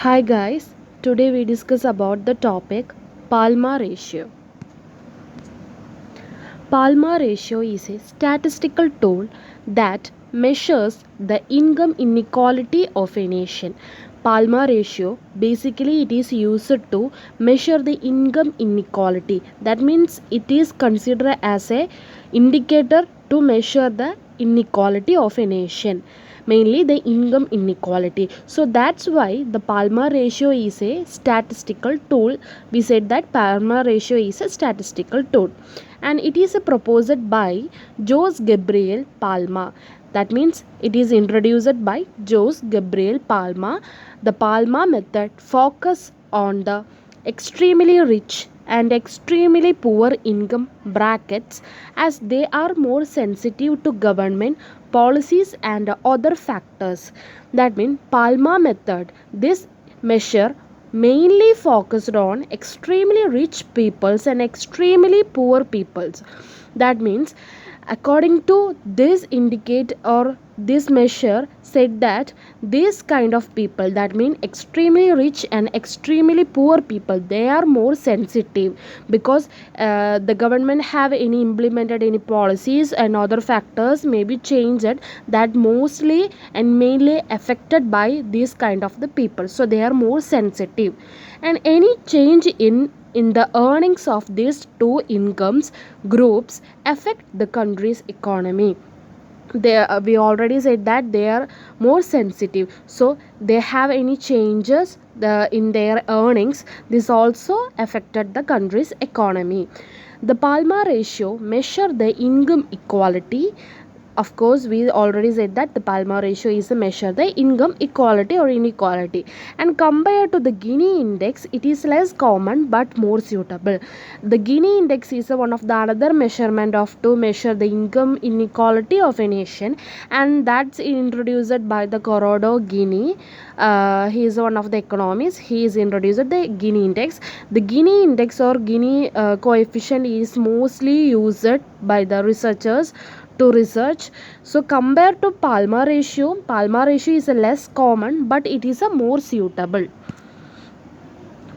Hi guys, today we discuss about the topic Palma ratio. Palma ratio is a statistical tool that measures the income inequality of a nation. Palma ratio basically it is used to measure the income inequality. That means it is considered as a indicator to measure the inequality of a nation, mainly the income inequality. So that's why the Palma ratio is a statistical tool. We said that Palma ratio is a statistical tool, and it is proposed by Jose Gabriel Palma. That means it is introduced by Jose Gabriel Palma. The Palma method focus on the extremely rich and extremely poor income brackets, as they are more sensitive to government policies and other factors. That means Palma method, this measure mainly focused on extremely rich peoples and extremely poor peoples. That means according to this indicate or this measure said that this kind of people, that mean extremely rich and extremely poor people, they are more sensitive because the government have any implemented any policies and other factors may be changed that mostly and mainly affected by this kind of the people, so they are more sensitive, and any change in the earnings of these two incomes groups affect the country's economy. We already said that they are more sensitive, so they have any changes in their earnings, this also affected the country's economy. The Palma ratio measure the income equality. Of course, we already said that the Palma ratio is a measure the income equality or inequality, and compared to the Gini index it is less common but more suitable. The Gini index is one of the another measurement of to measure the income inequality of a nation, and that's introduced by the Corrado Gini. He is one of the economists. He is introduced the Gini index. The Gini index or Gini coefficient is mostly used by the researchers to research. So compared to Palma ratio is a less common but it is a more suitable.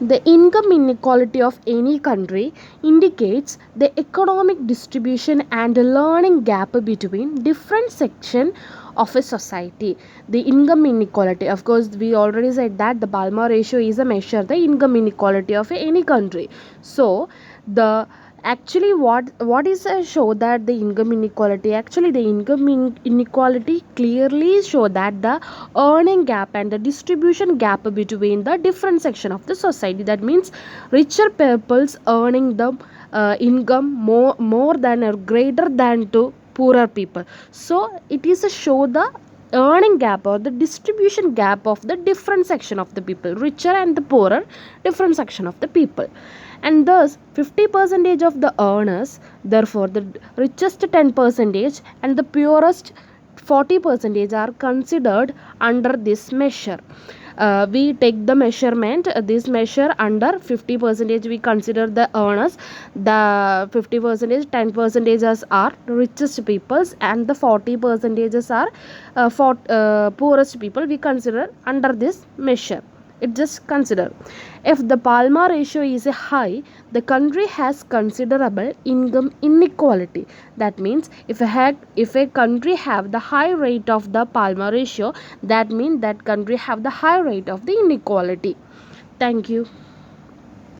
The income inequality of any country indicates the economic distribution and learning gap between different sections of a society. The income inequality, of course, we already said that the Palma ratio is a measure the income inequality of any country. So the actually what is a show that the income inequality, actually the inequality clearly show that the earning gap and the distribution gap between the different section of the society. That means richer people's earning the income more than or greater than to poorer people. So it is a show the earning gap or the distribution gap of the different section of the people, richer and the poorer different section of the people. And thus 50% of the earners, therefore the richest 10% and the poorest 40% are considered under this measure. We take the measurement, this measure under 50% we consider the earners, the 50% 10% are richest peoples, and the 40% are poorest people we consider under this measure. It just consider, if the Palma ratio is high, the country has considerable income inequality. That means if a country have the high rate of the Palma ratio, that means that country have the high rate of the inequality. Thank you.